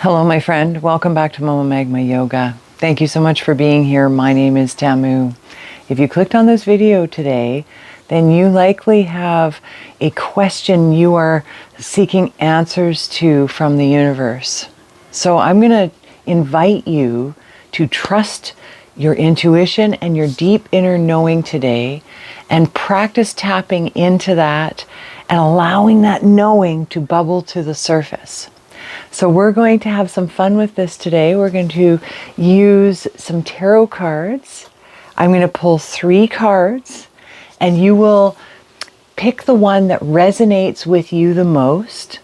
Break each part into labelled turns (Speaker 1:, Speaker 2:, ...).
Speaker 1: Hello, my friend. Welcome back to Mumma Magma Yoga. Thank you so much for being here. My name is Tamu. If you clicked on this video today, then you likely have a question you are seeking answers to from the universe. So I'm going to invite you to trust your intuition and your deep inner knowing today and practice tapping into that and allowing that knowing to bubble to the surface. So we're going to have some fun with this today. We're going to use some tarot cards. I'm going to pull 3 cards, and you will pick the one that resonates with you the most.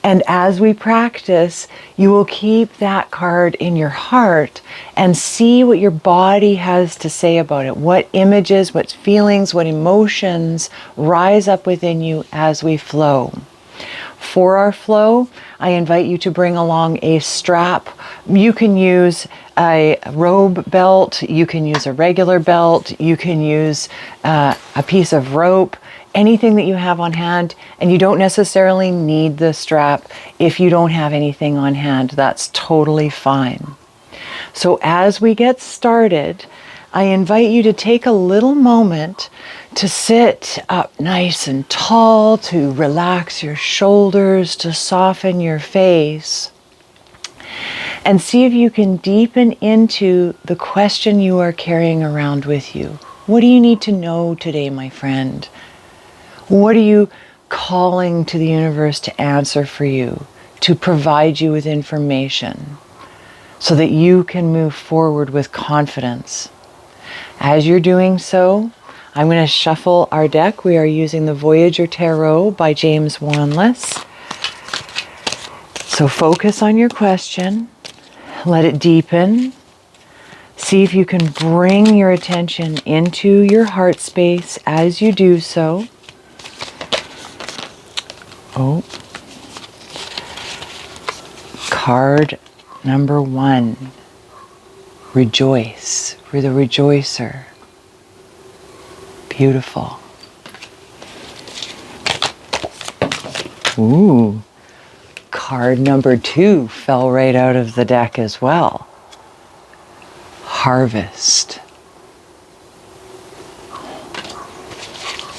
Speaker 1: And as we practice, you will keep that card in your heart and see what your body has to say about it. What images, what feelings, what emotions rise up within you as we flow. For our flow, I invite you to bring along a strap. You can use a robe belt, you can use a regular belt, you can use a piece of rope, anything that you have on hand, and you don't necessarily need the strap if you don't have anything on hand. That's totally fine. So as we get started, I invite you to take a little moment to sit up nice and tall, to relax your shoulders, to soften your face, and see if you can deepen into the question you are carrying around with you. What do you need to know today, my friend? What are you calling to the universe to answer for you, to provide you with information so that you can move forward with confidence? As you're doing so, I'm going to shuffle our deck. We are using the Voyager Tarot by James Wanless. So focus on your question. Let it deepen. See if you can bring your attention into your heart space as you do so. Oh. Card number 1. Rejoice. We're the rejoicer. Beautiful. Ooh. Card number 2 fell right out of the deck as well. Harvest.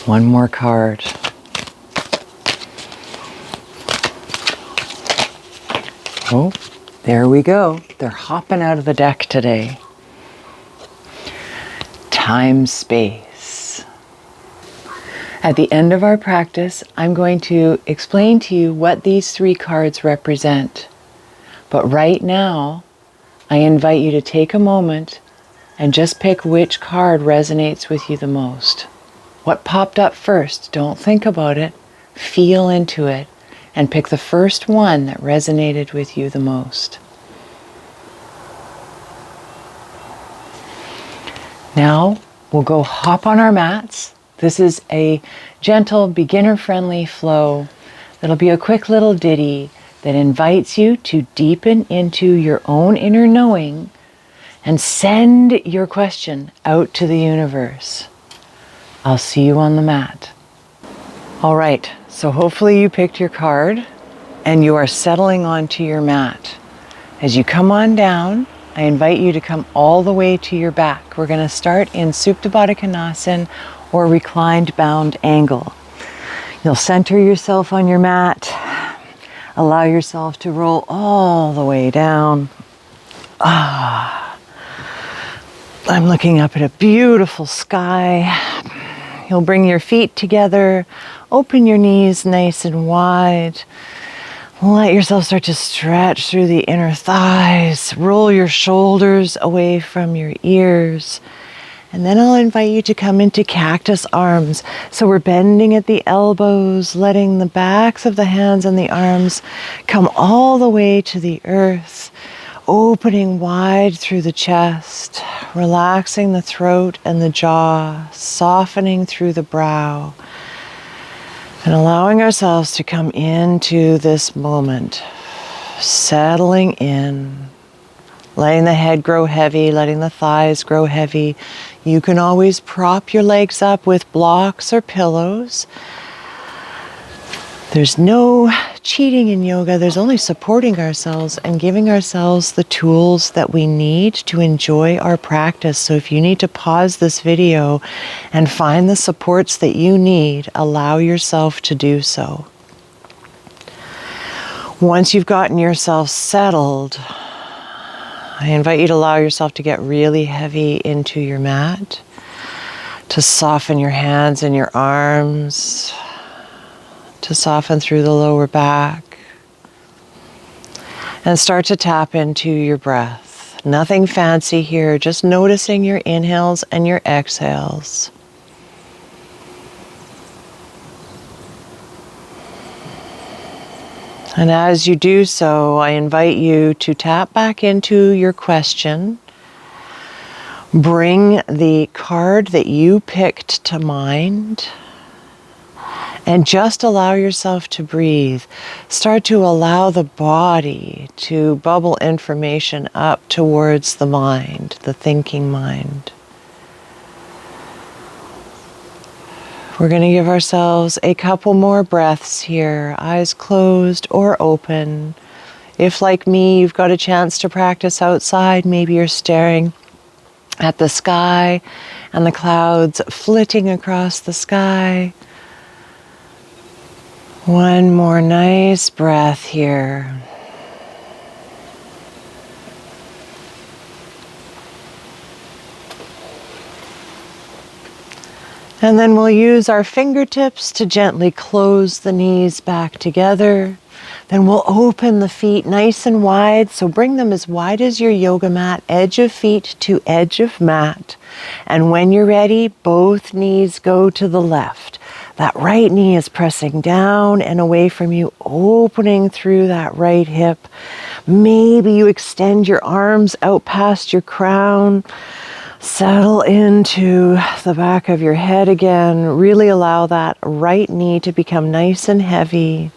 Speaker 1: One more card. Oh, there we go. They're hopping out of the deck today. Time, space. At the end of our practice, I'm going to explain to you what these 3 cards represent. But right now, I invite you to take a moment and just pick which card resonates with you the most. What popped up first? Don't think about it. Feel into it and pick the first one that resonated with you the most. Now, we'll go hop on our mats. This is a gentle, beginner-friendly flow. That'll be a quick little ditty that invites you to deepen into your own inner knowing and send your question out to the universe. I'll see you on the mat. All right, so hopefully you picked your card and you are settling onto your mat. As you come on down, I invite you to come all the way to your back. We're going to start in Supta Baddha Konasana or reclined bound angle. You'll center yourself on your mat. Allow yourself to roll all the way down. I'm looking up at a beautiful sky. You'll bring your feet together. Open your knees nice and wide. Let yourself start to stretch through the inner thighs. Roll your shoulders away from your ears. And then I'll invite you to come into cactus arms. So we're bending at the elbows, letting the backs of the hands and the arms come all the way to the earth, opening wide through the chest, relaxing the throat and the jaw, softening through the brow, and allowing ourselves to come into this moment, settling in, letting the head grow heavy, letting the thighs grow heavy. You can always prop your legs up with blocks or pillows. There's no cheating in yoga. There's only supporting ourselves and giving ourselves the tools that we need to enjoy our practice. So if you need to pause this video and find the supports that you need, allow yourself to do so. Once you've gotten yourself settled, I invite you to allow yourself to get really heavy into your mat, to soften your hands and your arms, to soften through the lower back, and start to tap into your breath. Nothing fancy here, just noticing your inhales and your exhales. And as you do so, I invite you to tap back into your question. Bring the card that you picked to mind and just allow yourself to breathe. Start to allow the body to bubble information up towards the mind, the thinking mind. We're going to give ourselves a couple more breaths here, eyes closed or open. If, like me, you've got a chance to practice outside, maybe you're staring at the sky and the clouds flitting across the sky. One more nice breath here. And then we'll use our fingertips to gently close the knees back together. Then we'll open the feet nice and wide. So bring them as wide as your yoga mat, edge of feet to edge of mat. And when you're ready, both knees go to the left. That right knee is pressing down and away from you, opening through that right hip. Maybe you extend your arms out past your crown. Settle into the back of your head again. Really allow that right knee to become nice and heavy.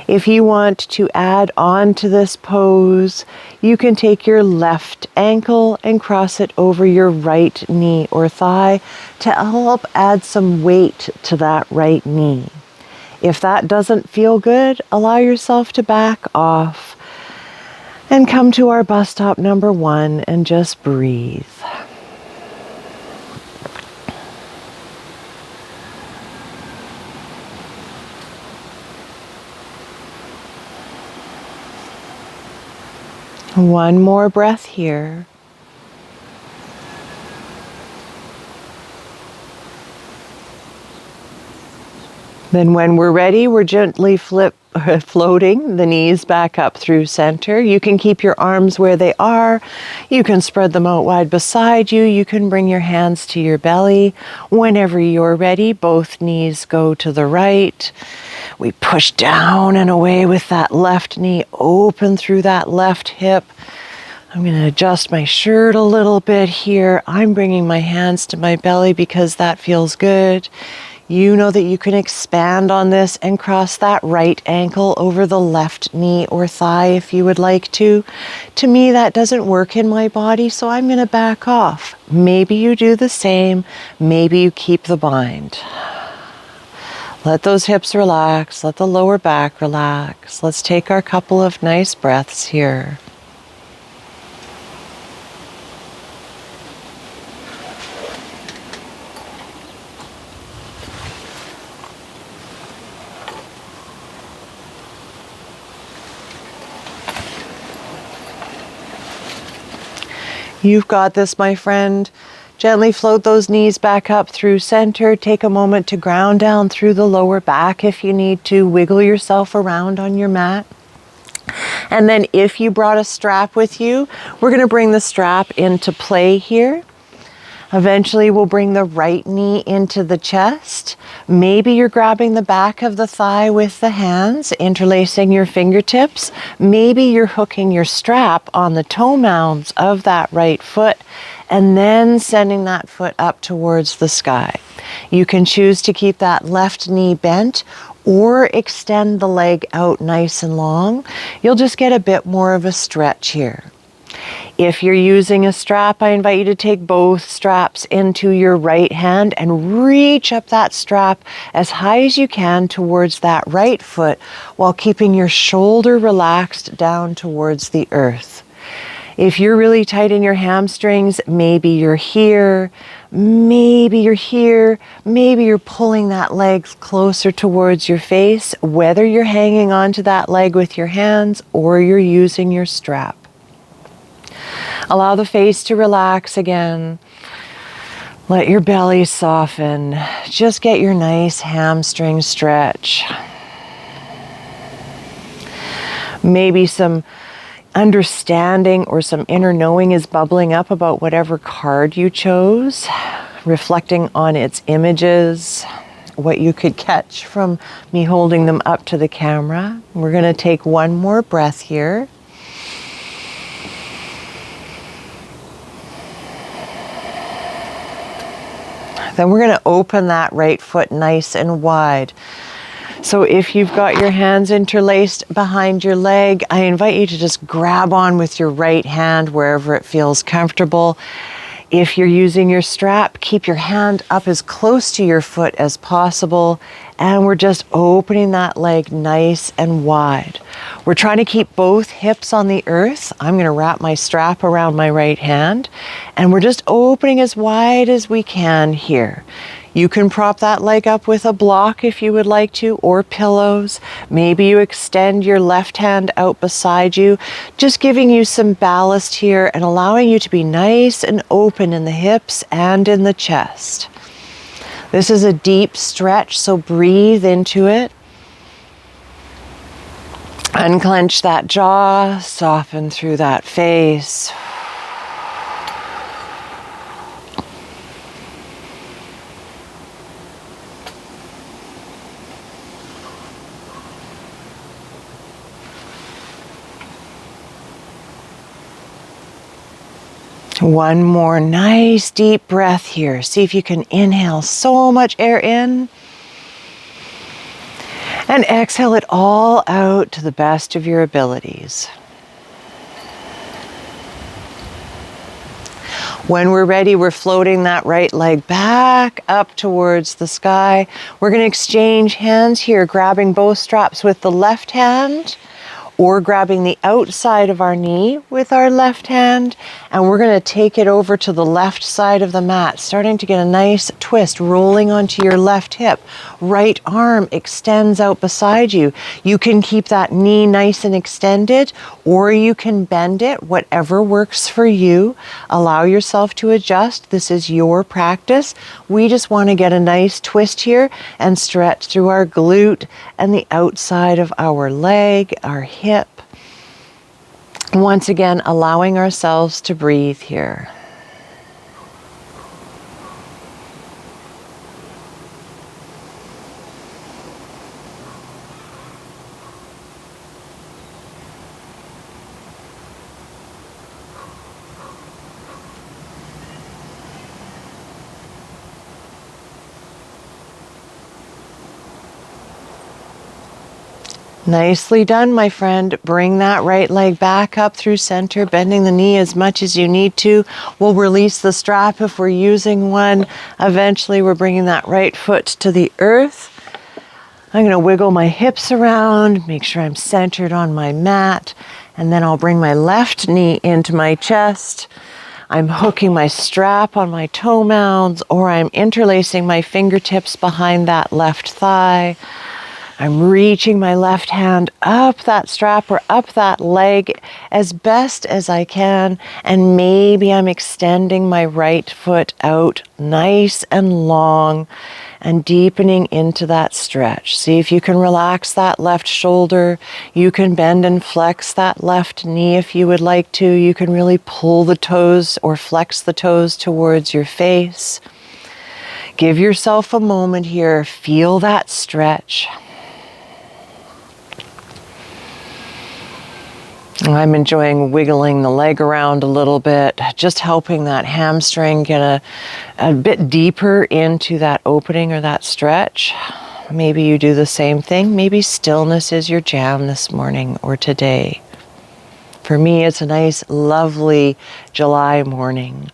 Speaker 1: If you want to add on to this pose, you can take your left ankle and cross it over your right knee or thigh to help add some weight to that right knee. If that doesn't feel good, allow yourself to back off and come to our bus stop number 1 and just breathe. One more breath here. Then when we're ready, we're gently floating the knees back up through center. You can keep your arms where they are. You can spread them out wide beside you. You can bring your hands to your belly. Whenever you're ready, both knees go to the right. We push down and away with that left knee, open through that left hip. I'm going to adjust my shirt a little bit here. I'm bringing my hands to my belly because that feels good. You know that you can expand on this and cross that right ankle over the left knee or thigh if you would like to. To me, that doesn't work in my body, so I'm going to back off. Maybe you do the same. Maybe you keep the bind. Let those hips relax. Let the lower back relax. Let's take our couple of nice breaths here. You've got this, my friend. Gently float those knees back up through center. Take a moment to ground down through the lower back if you need to. Wiggle yourself around on your mat. And then if you brought a strap with you, we're going to bring the strap into play here. Eventually we'll bring the right knee into the chest. Maybe you're grabbing the back of the thigh with the hands, interlacing your fingertips. Maybe you're hooking your strap on the toe mounds of that right foot and then sending that foot up towards the sky. You can choose to keep that left knee bent or extend the leg out nice and long. You'll just get a bit more of a stretch here. If you're using a strap, I invite you to take both straps into your right hand and reach up that strap as high as you can towards that right foot while keeping your shoulder relaxed down towards the earth. If you're really tight in your hamstrings, maybe you're here, maybe you're here, maybe you're pulling that leg closer towards your face, whether you're hanging onto that leg with your hands or you're using your strap. Allow the face to relax again. Let your belly soften. Just get your nice hamstring stretch. Maybe some understanding or some inner knowing is bubbling up about whatever card you chose, reflecting on its images, what you could catch from me holding them up to the camera. We're going to take one more breath here. Then we're going to open that right foot nice and wide. So if you've got your hands interlaced behind your leg, I invite you to just grab on with your right hand wherever it feels comfortable. If you're using your strap, keep your hand up as close to your foot as possible. And we're just opening that leg nice and wide. We're trying to keep both hips on the earth. I'm going to wrap my strap around my right hand. And we're just opening as wide as we can here. You can prop that leg up with a block if you would like to, or pillows. Maybe you extend your left hand out beside you, just giving you some ballast here and allowing you to be nice and open in the hips and in the chest. This is a deep stretch, so breathe into it. Unclench that jaw, soften through that face. One more nice deep breath here. See if you can inhale so much air in. And exhale it all out to the best of your abilities. When we're ready, we're floating that right leg back up towards the sky. We're going to exchange hands here, grabbing both straps with the left hand, or grabbing the outside of our knee with our left hand, and we're going to take it over to the left side of the mat, starting to get a nice twist, rolling onto your left hip. Right arm extends out beside you. You can keep that knee nice and extended, or you can bend it, whatever works for you. Allow yourself to adjust. This is your practice. We just want to get a nice twist here and stretch through our glute and the outside of our leg, our hip. Once again, allowing ourselves to breathe here. Nicely done, my friend. Bring that right leg back up through center, bending the knee as much as you need to. We'll release the strap if we're using one. Eventually, we're bringing that right foot to the earth. I'm going to wiggle my hips around, make sure I'm centered on my mat, and then I'll bring my left knee into my chest. I'm hooking my strap on my toe mounds, or I'm interlacing my fingertips behind that left thigh. I'm reaching my left hand up that strap or up that leg as best as I can, and maybe I'm extending my right foot out nice and long and deepening into that stretch. See if you can relax that left shoulder. You can bend and flex that left knee if you would like to. You can really pull the toes or flex the toes towards your face. Give yourself a moment here. Feel that stretch. I'm enjoying wiggling the leg around a little bit, just helping that hamstring get a bit deeper into that opening or that stretch. Maybe you do the same thing. Maybe stillness is your jam this morning or today. For me, it's a nice, lovely July morning.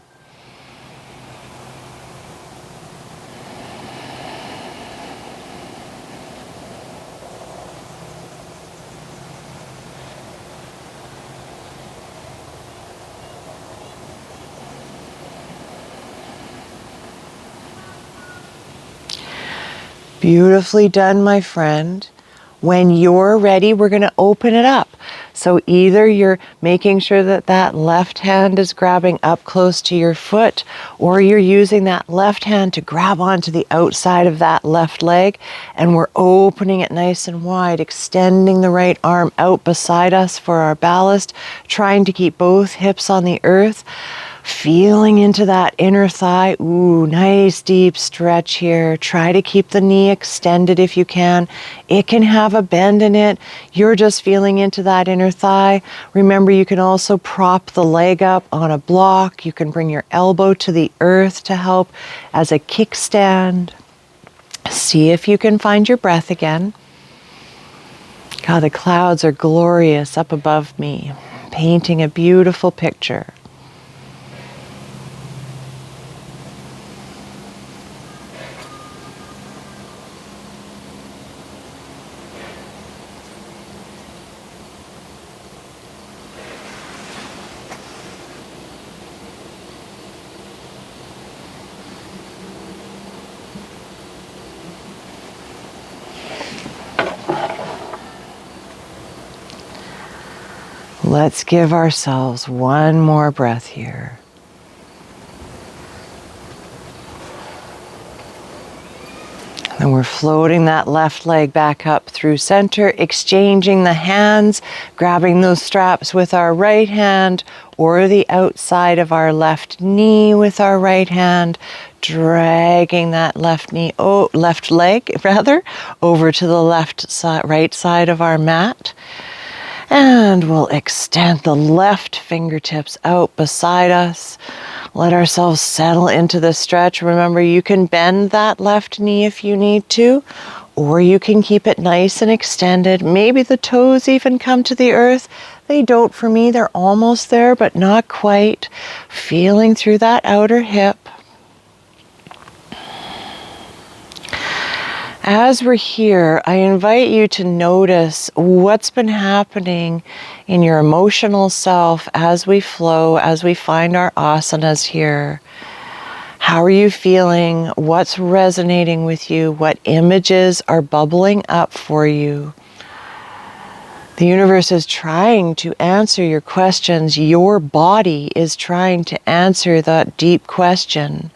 Speaker 1: Beautifully done, my friend. When you're ready, we're going to open it up. So either you're making sure that that left hand is grabbing up close to your foot, or you're using that left hand to grab onto the outside of that left leg, and we're opening it nice and wide, extending the right arm out beside us for our ballast, trying to keep both hips on the earth. Feeling into that inner thigh. Ooh, nice deep stretch here. Try to keep the knee extended if you can. It can have a bend in it. You're just feeling into that inner thigh. Remember, you can also prop the leg up on a block. You can bring your elbow to the earth to help as a kickstand. See if you can find your breath again. God, the clouds are glorious up above me, painting a beautiful picture. Let's give ourselves one more breath here. And we're floating that left leg back up through center, exchanging the hands, grabbing those straps with our right hand or the outside of our left knee with our right hand, dragging that left leg over to the right side of our mat. And we'll extend the left fingertips out beside us. Let ourselves settle into the stretch. Remember, you can bend that left knee if you need to, or you can keep it nice and extended. Maybe the toes even come to the earth. They don't for me. They're almost there, but not quite. Feeling through that outer hip. As we're here, I invite you to notice what's been happening in your emotional self as we flow, as we find our asanas here. How are you feeling? What's resonating with you? What images are bubbling up for you? The universe is trying to answer your questions. Your body is trying to answer that deep question.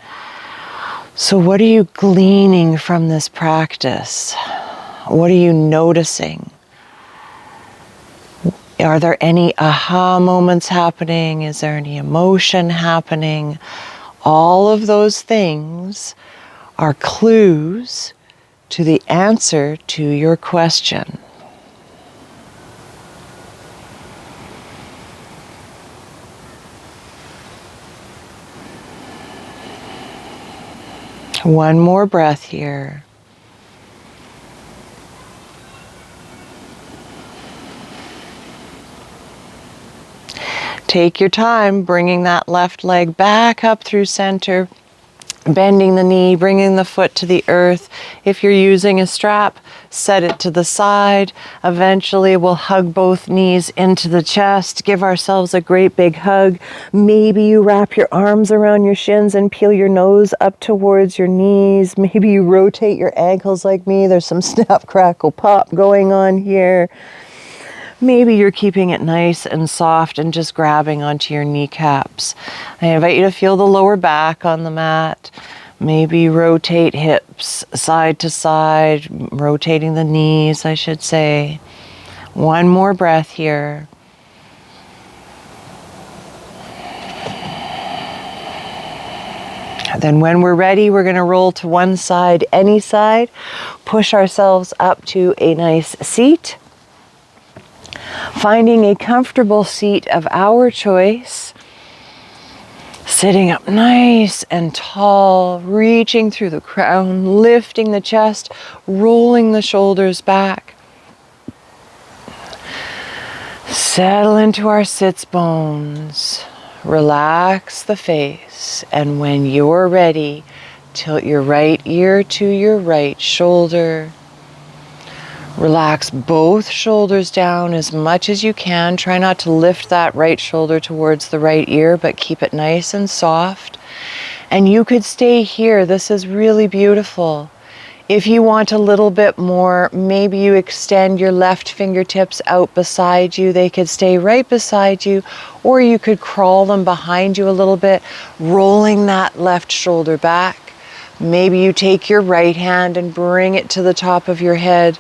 Speaker 1: So what are you gleaning from this practice? What are you noticing? Are there any aha moments happening? Is there any emotion happening? All of those things are clues to the answer to your question. One more breath here. Take your time bringing that left leg back up through center, bending the knee, bringing the foot to the earth. If you're using a strap, set it to the side. Eventually we'll hug both knees into the chest, give ourselves a great big hug. Maybe you wrap your arms around your shins and peel your nose up towards your knees. Maybe you rotate your ankles like me. There's some snap, crackle, pop going on here. Maybe you're keeping it nice and soft and just grabbing onto your kneecaps. I invite you to feel the lower back on the mat. Maybe rotate hips side to side, rotating the knees, I should say. One more breath here. Then when we're ready, we're going to roll to one side, any side. Push ourselves up to a nice seat. Finding a comfortable seat of our choice. Sitting up nice and tall, reaching through the crown, lifting the chest, rolling the shoulders back. Settle into our sits bones. Relax the face. And when you're ready, tilt your right ear to your right shoulder. Relax both shoulders down as much as you can. Try not to lift that right shoulder towards the right ear, but keep it nice and soft. And you could stay here. This is really beautiful. If you want a little bit more, maybe you extend your left fingertips out beside you. They could stay right beside you, or you could crawl them behind you a little bit, rolling that left shoulder back. Maybe you take your right hand and bring it to the top of your head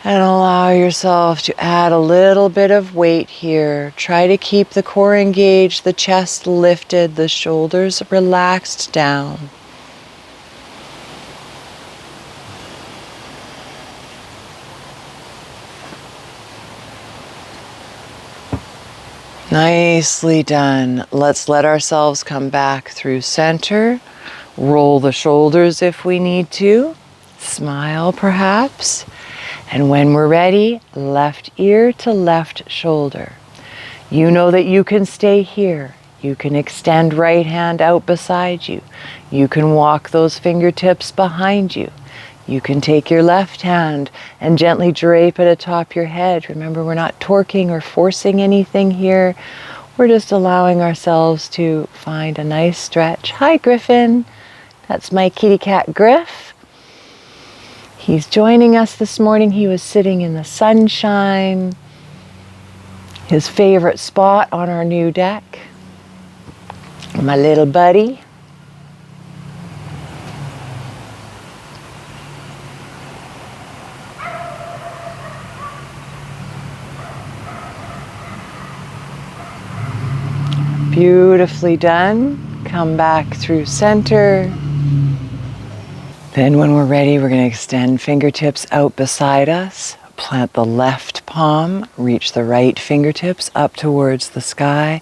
Speaker 1: and allow yourself to add a little bit of weight here. Try to keep the core engaged, the chest lifted, the shoulders relaxed down. Nicely done. Let's let ourselves come back through center. Roll the shoulders if we need to. Smile perhaps. And when we're ready, left ear to left shoulder. You know that you can stay here. You can extend right hand out beside you. You can walk those fingertips behind you. You can take your left hand and gently drape it atop your head. Remember, we're not torquing or forcing anything here. We're just allowing ourselves to find a nice stretch. Hi, Griffin. That's my kitty cat, Griff. He's joining us this morning. He was sitting in the sunshine, his favorite spot on our new deck. My little buddy. Beautifully done. Come back through center. Then when we're ready, we're going to extend fingertips out beside us. Plant the left palm, reach the right fingertips up towards the sky,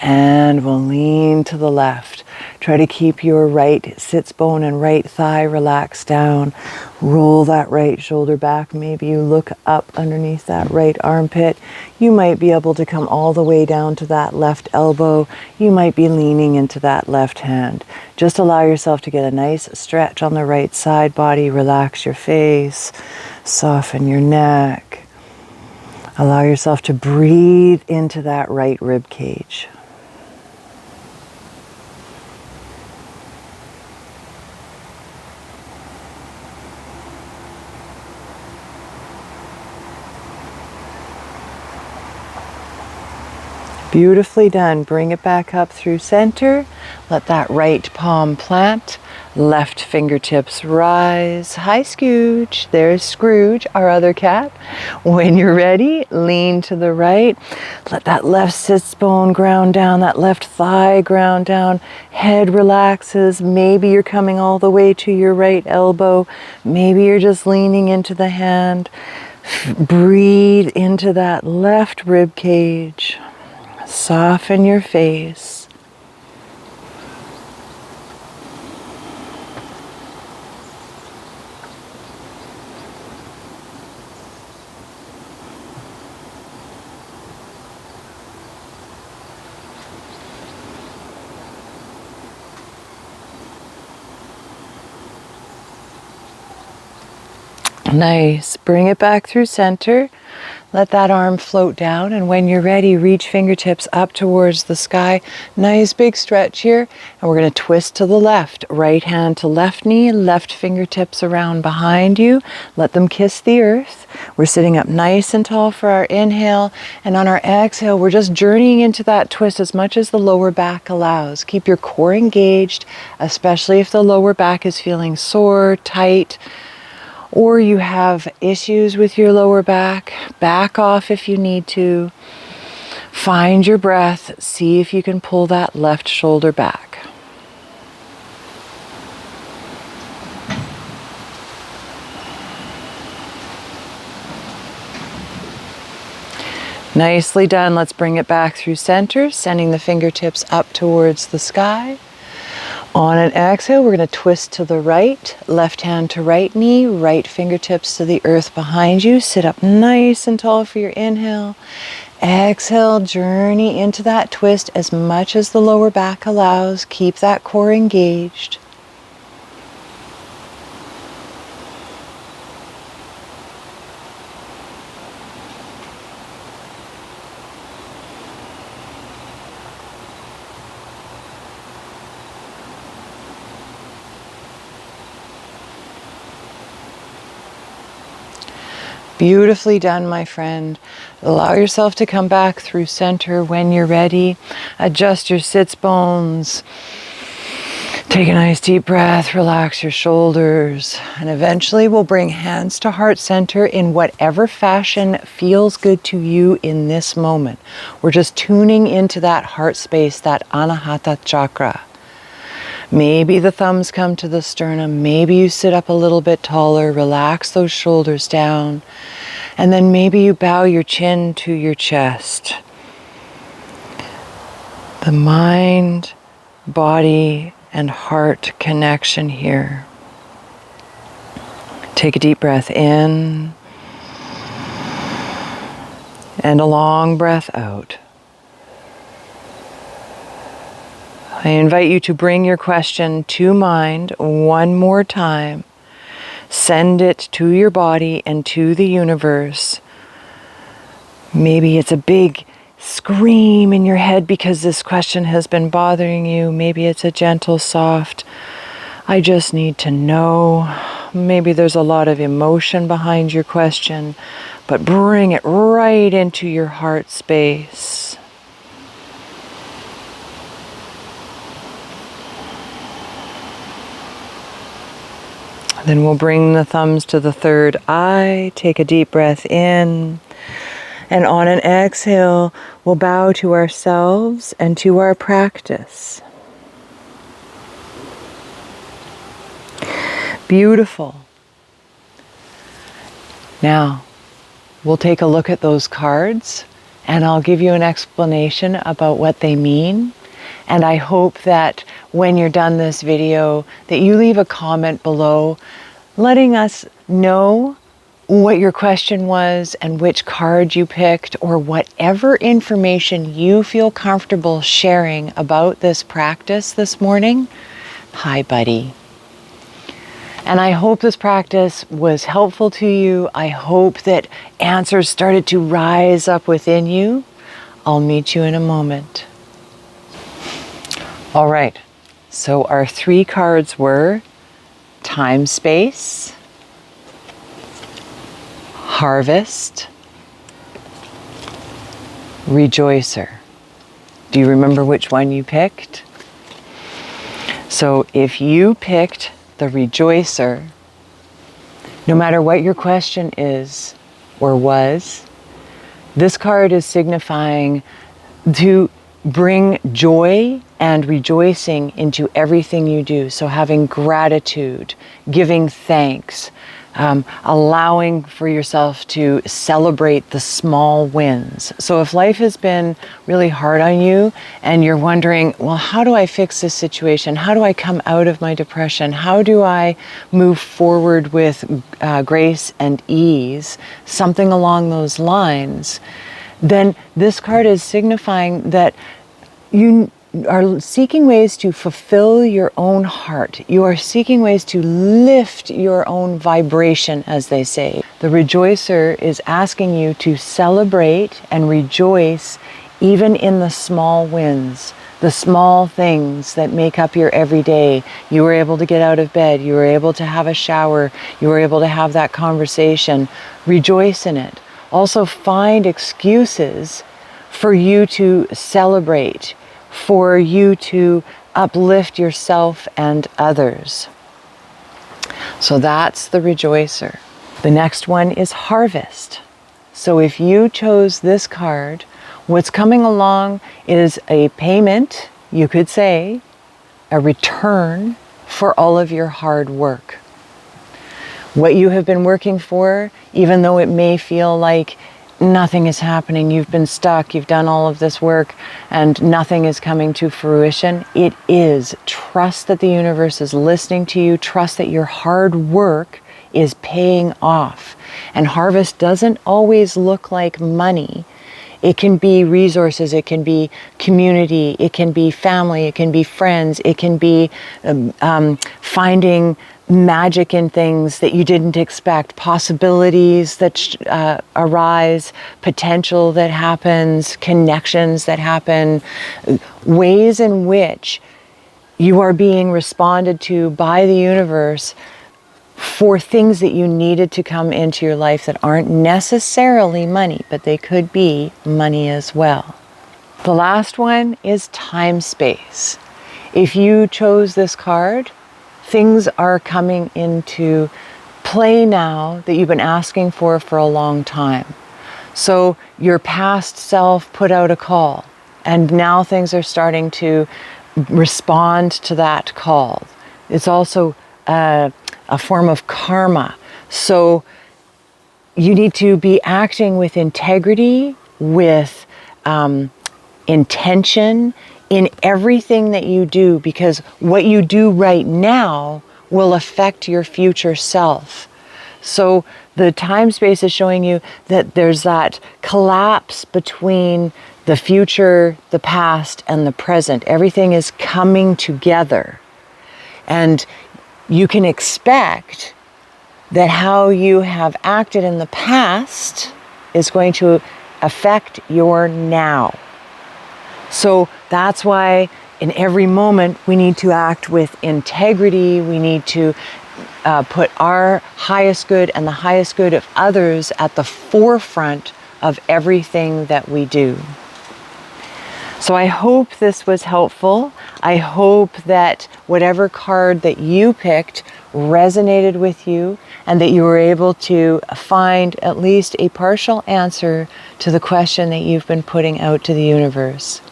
Speaker 1: and we'll lean to the left. Try to keep your right sits bone and right thigh relaxed down. Roll that right shoulder back. Maybe you look up underneath that right armpit. You might be able to come all the way down to that left elbow. You might be leaning into that left hand. Just allow yourself to get a nice stretch on the right side body. Relax your face. Soften your neck. Allow yourself to breathe into that right rib cage. Beautifully done. Bring it back up through center. Let that right palm plant. Left fingertips rise. Hi, Scooch. There's Scrooge, our other cat. When you're ready, lean to the right. Let that left sits bone ground down, that left thigh ground down. Head relaxes. Maybe you're coming all the way to your right elbow. Maybe you're just leaning into the hand. Breathe into that left rib cage. Soften your face. Nice. Bring it back through center. Let that arm float down, and when you're ready, reach fingertips up towards the sky. Nice big stretch here, and we're going to twist to the left. Right hand to left knee, left fingertips around behind you. Let them kiss the earth. We're sitting up nice and tall for our inhale, and on our exhale, we're just journeying into that twist as much as the lower back allows. Keep your core engaged, especially if the lower back is feeling sore, tight, or you have issues with your lower back. Back off if you need to. Find your breath. See if you can pull that left shoulder back. Nicely done. Let's bring it back through center, sending the fingertips up towards the sky. On an exhale, we're going to twist to the right, left hand to right knee, right fingertips to the earth behind you. Sit up nice and tall for your inhale. Exhale, journey into that twist as much as the lower back allows. Keep that core engaged. Beautifully done, my friend. Allow yourself to come back through center when you're ready. Adjust your sits bones. Take a nice deep breath, relax your shoulders, and eventually we'll bring hands to heart center in whatever fashion feels good to you in this moment. We're just tuning into that heart space, that anahata chakra. Maybe the thumbs come to the sternum. Maybe you sit up a little bit taller. Relax those shoulders down. And then maybe you bow your chin to your chest. The mind, body, and heart connection here. Take a deep breath in. And a long breath out. I invite you to bring your question to mind one more time. Send it to your body and to the universe. Maybe it's a big scream in your head because this question has been bothering you. Maybe it's a gentle, soft, I just need to know. Maybe there's a lot of emotion behind your question, but bring it right into your heart space. Then we'll bring the thumbs to the third eye. Take a deep breath in. And on an exhale, we'll bow to ourselves and to our practice. Beautiful. Now, we'll take a look at those cards and I'll give you an explanation about what they mean. And I hope that when you're done this video, that you leave a comment below letting us know what your question was and which card you picked, or whatever information you feel comfortable sharing about this practice this morning. Hi, buddy. And I hope this practice was helpful to you. I hope that answers started to rise up within you. I'll meet you in a moment. All right, so our three cards were time space, harvest, rejoicer. Do you remember which one you picked? So if you picked the rejoicer, no matter what your question is or was, this card is signifying to bring joy and rejoicing into everything you do. So having gratitude, giving thanks, allowing for yourself to celebrate the small wins. So if life has been really hard on you and you're wondering, well, how do I fix this situation? How do I come out of my depression? How do I move forward with grace and ease? Something along those lines. Then this card is signifying that you are seeking ways to fulfill your own heart. You are seeking ways to lift your own vibration, as they say. The rejoicer is asking you to celebrate and rejoice even in the small wins, the small things that make up your everyday. You were able to get out of bed. You were able to have a shower. You were able to have that conversation. Rejoice in it. Also find excuses for you to celebrate, for you to uplift yourself and others. So that's the rejoicer. The next one is harvest. So if you chose this card, what's coming along is a payment, you could say, a return for all of your hard work. What you have been working for, even though it may feel like nothing is happening, you've been stuck, you've done all of this work and nothing is coming to fruition, it is. Trust that the universe is listening to you. Trust that your hard work is paying off. And harvest doesn't always look like money. It can be resources, it can be community, it can be family, it can be friends, it can be finding magic in things that you didn't expect, possibilities that arise, potential that happens, connections that happen, ways in which you are being responded to by the universe for things that you needed to come into your life that aren't necessarily money, but they could be money as well. The last one is time space. If you chose this card, things are coming into play now that you've been asking for a long time. So your past self put out a call, and now things are starting to respond to that call. It's also a form of karma. So you need to be acting with integrity, with intention in everything that you do, because what you do right now will affect your future self. So the time space is showing you that there's that collapse between the future, the past, and the present. Everything is coming together. And you can expect that how you have acted in the past is going to affect your now. So that's why in every moment we need to act with integrity. We need to put our highest good and the highest good of others at the forefront of everything that we do. So I hope this was helpful. I hope that whatever card that you picked resonated with you, and that you were able to find at least a partial answer to the question that you've been putting out to the universe.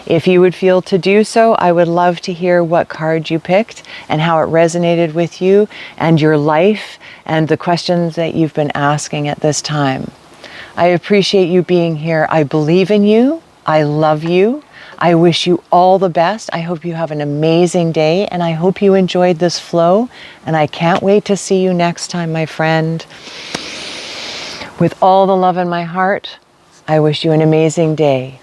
Speaker 1: If you would feel to do so, I would love to hear what card you picked and how it resonated with you and your life and the questions that you've been asking at this time. I appreciate you being here. I believe in you. I love you. I wish you all the best. I hope you have an amazing day, and I hope you enjoyed this flow, and I can't wait to see you next time, my friend. With all the love in my heart, I wish you an amazing day.